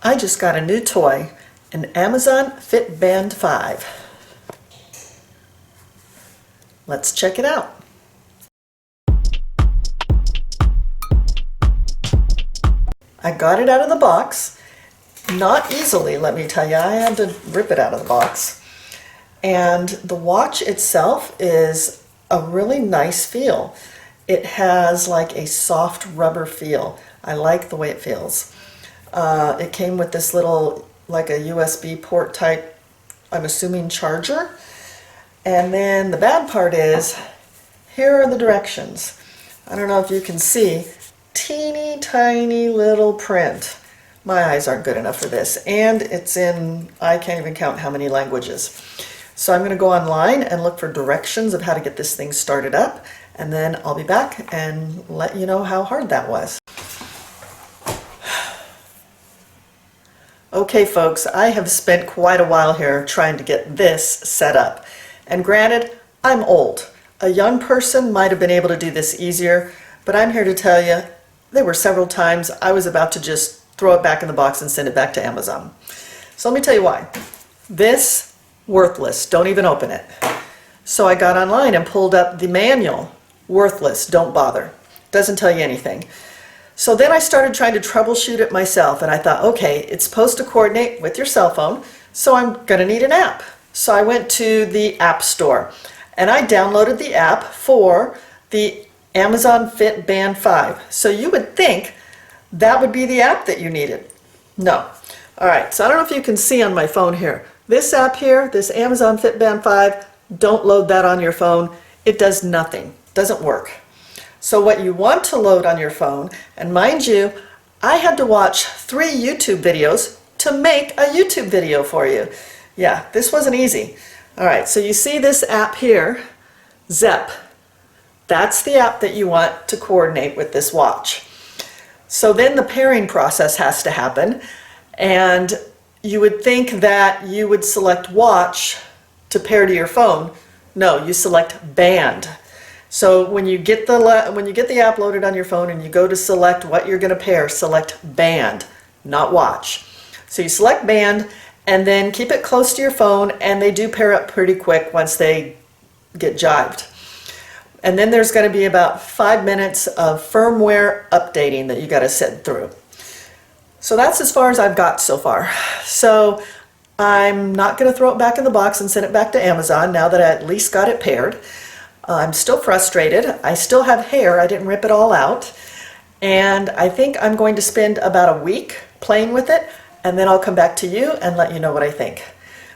I just got a new toy, an Amazfit Band 5. Let's check it out. I got it out of the box. Not easily, let me tell you. I had to rip it out of the box. And the watch itself is a really nice feel. It has like a soft rubber feel. I like the way it feels. It came with this little, like a USB port type, I'm assuming charger. And then the bad part is, here are the directions. I don't know if you can see, teeny tiny little print. My eyes aren't good enough for this. And it's in, I can't even count how many languages. So I'm going to go online and look for directions of how to get this thing started up. And then I'll be back and let you know how hard that was. Okay folks, I have spent quite a while here trying to get this set up. And granted, I'm old. A young person might have been able to do this easier, but I'm here to tell you, there were several times I was about to just throw it back in the box and send it back to Amazon. So let me tell you why. This, worthless, don't even open it. So I got online and pulled up the manual, worthless, don't bother. Doesn't tell you anything. So then I started trying to troubleshoot it myself, and I thought, okay, it's supposed to coordinate with your cell phone, so I'm going to need an app. So I went to the App Store, and I downloaded the app for the Amazfit Band 5. So you would think that would be the app that you needed. No. All right, so I don't know if you can see on my phone here. This app here, this Amazfit Band 5, don't load that on your phone. It does nothing. Doesn't work. So what you want to load on your phone, and mind you, I had to watch 3 YouTube videos to make a YouTube video for you. Yeah, this wasn't easy. All right, so you see this app here, Zep. That's the app that you want to coordinate with this watch. So then the pairing process has to happen, and you would think that you would select watch to pair to your phone. No, you select band. So when you get the app loaded on your phone and you go to select what you're going to pair, select band, not watch. So you select band and then keep it close to your phone, and they do pair up pretty quick once they get jived. And then there's going to be about 5 minutes of firmware updating that you got to sit through. So that's as far as I've got so far. So I'm not going to throw it back in the box and send it back to Amazon now that I at least got it paired. I'm still frustrated. I still have hair. I didn't rip it all out. And I think I'm going to spend about a week playing with it, and then I'll come back to you and let you know what I think.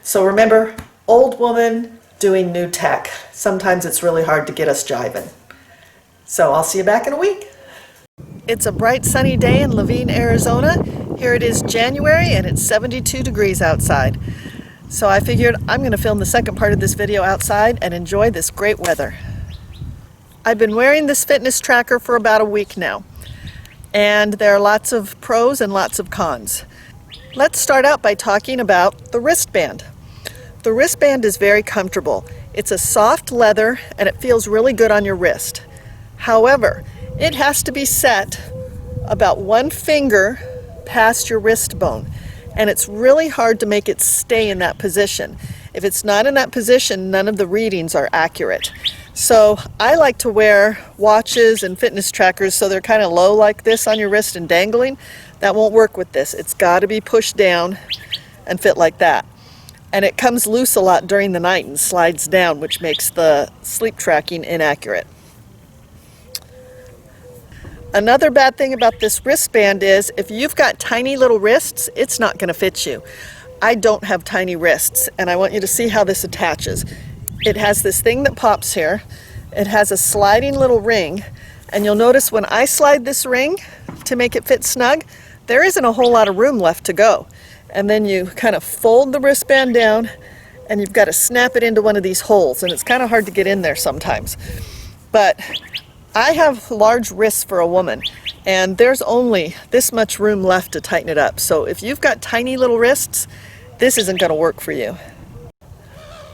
So remember, old woman doing new tech. Sometimes it's really hard to get us jiving. So I'll see you back in a week. It's a bright sunny day in Laveen, Arizona. Here it is January and it's 72 degrees outside. So I figured I'm going to film the second part of this video outside and enjoy this great weather. I've been wearing this fitness tracker for about a week now, and there are lots of pros and lots of cons. Let's start out by talking about the wristband. The wristband is very comfortable. It's a soft leather and it feels really good on your wrist. However, it has to be set about 1 finger past your wrist bone. And it's really hard to make it stay in that position. If it's not in that position, none of the readings are accurate. So I like to wear watches and fitness trackers so they're kind of low like this on your wrist and dangling. That won't work with this. It's got to be pushed down and fit like that. And it comes loose a lot during the night and slides down, which makes the sleep tracking inaccurate. Another bad thing about this wristband is if you've got tiny little wrists, it's not going to fit you. I don't have tiny wrists, and I want you to see how this attaches. It has this thing that pops here. It has a sliding little ring, and you'll notice when I slide this ring to make it fit snug, there isn't a whole lot of room left to go. And then you kind of fold the wristband down, and you've got to snap it into one of these holes, and it's kind of hard to get in there sometimes. But I have large wrists for a woman, and there's only this much room left to tighten it up. So if you've got tiny little wrists, this isn't going to work for you.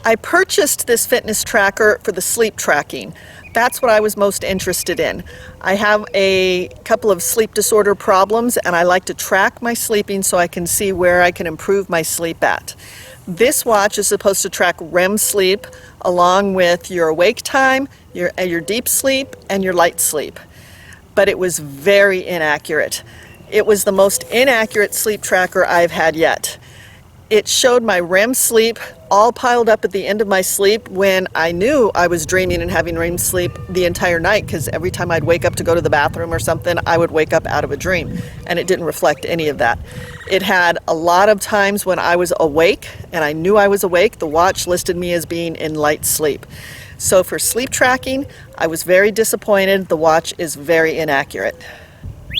I purchased this fitness tracker for the sleep tracking, That's what I was most interested in. I have a couple of sleep disorder problems and I like to track my sleeping so I can see where I can improve my sleep at. This watch is supposed to track REM sleep along with your awake time, your deep sleep, and your light sleep. But it was very inaccurate. It was the most inaccurate sleep tracker I've had yet. It showed my REM sleep all piled up at the end of my sleep when I knew I was dreaming and having REM sleep the entire night, because every time I'd wake up to go to the bathroom or something, I would wake up out of a dream, and it didn't reflect any of that. It had a lot of times when I was awake and I knew I was awake, the watch listed me as being in light sleep. So for sleep tracking, I was very disappointed. The watch is very inaccurate.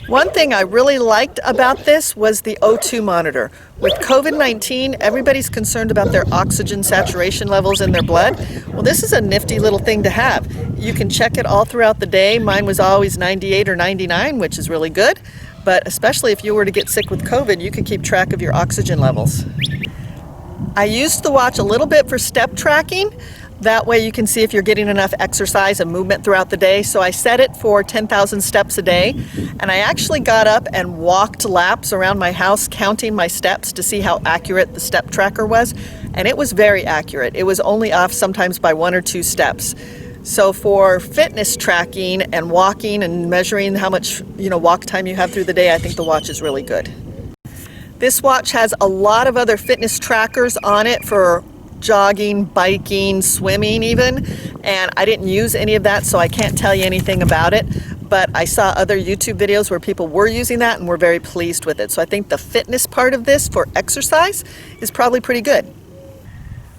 One thing I really liked about this was the O2 monitor. With COVID-19, everybody's concerned about their oxygen saturation levels in their blood. Well, this is a nifty little thing to have. You can check it all throughout the day. Mine was always 98 or 99, which is really good. But especially if you were to get sick with COVID, you can keep track of your oxygen levels. I used the watch a little bit for step tracking. That way you can see if you're getting enough exercise and movement throughout the day. So I set it for 10,000 steps a day, and I actually got up and walked laps around my house counting my steps to see how accurate the step tracker was, and it was very accurate. It was only off sometimes by 1 or 2 steps. So for fitness tracking and walking and measuring how much walk time you have through the day, I think the watch is really good. This watch has a lot of other fitness trackers on it for jogging, biking, swimming even, and I didn't use any of that, so I can't tell you anything about it, but I saw other YouTube videos where people were using that and were very pleased with it. So I think the fitness part of this for exercise is probably pretty good.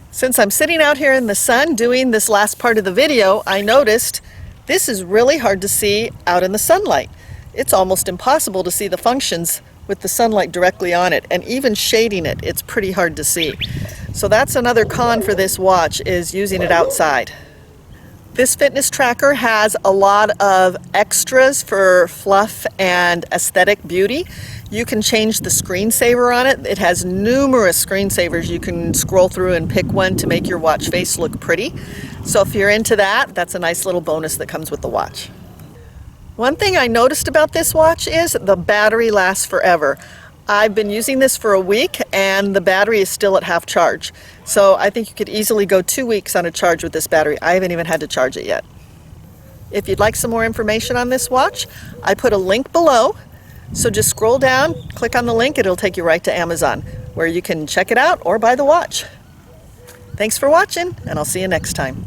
Since I'm sitting out here in the sun doing this last part of the video, I noticed this is really hard to see out in the sunlight. It's almost impossible to see the functions with the sunlight directly on it, and even shading it, it's pretty hard to see. So that's another con for this watch, is using it outside. This fitness tracker has a lot of extras for fluff and aesthetic beauty. You can change the screensaver on it. It has numerous screensavers. You can scroll through and pick one to make your watch face look pretty. So if you're into that, that's a nice little bonus that comes with the watch. One thing I noticed about this watch is the battery lasts forever. I've been using this for a week and the battery is still at half charge. So I think you could easily go 2 weeks on a charge with this battery. I haven't even had to charge it yet. If you'd like some more information on this watch, I put a link below. So just scroll down, click on the link, it'll take you right to Amazon, where you can check it out or buy the watch. Thanks for watching, and I'll see you next time.